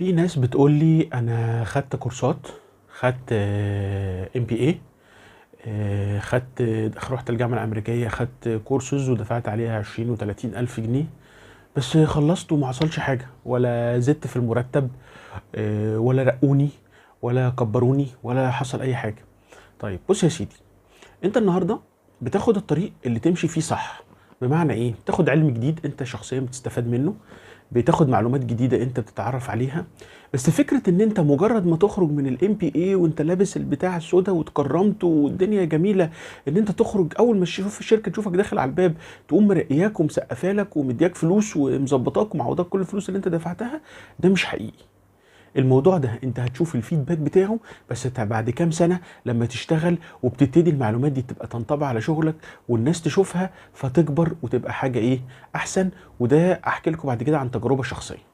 في ناس بتقول لي أنا خدت كورسات، خدت MBA، خدت رُحت الجامعة الأمريكية، خدت courses ودفعت عليها 20 و30 ألف جنيه، بس خلّصت وما حصلش حاجة، ولا زدت في المرتب، ولا رقّوني ولا كبّروني ولا حصل أي حاجة. طيب بُص يا سيدي، أنت النهارده بتاخد الطريق اللي تمشي فيه صح. بمعنى إيه؟ بتاخد علم جديد أنت شخصيًا بتستفاد منه، بتاخد معلومات جديدة أنت بتتعرّف عليها، بس فكرة إن أنت مجرّد ما تخرج من الMBA وأنت لابس البتاعة السودا واتكرّمت والدنيا جميلة، إن أنت تخرج أول ما تشوف الشركة تشوفك داخل على الباب تقوم مرقياك ومسقّفة لك ومدّياك فلوس ومضبّطاك ومعوّضاك كل الفلوس اللي أنت دفعتها، ده مش حقيقي. الموضوع ده أنت هتشوف الفيدباك بتاعه بس بعد كام سنة لما تشتغل وبتبتدي المعلومات دي تبقى تنطبع على شغلك والناس تشوفها فتكبر وتبقى حاجة إيه أحسن. وده أحكي لكم بعد كده عن تجربة شخصية.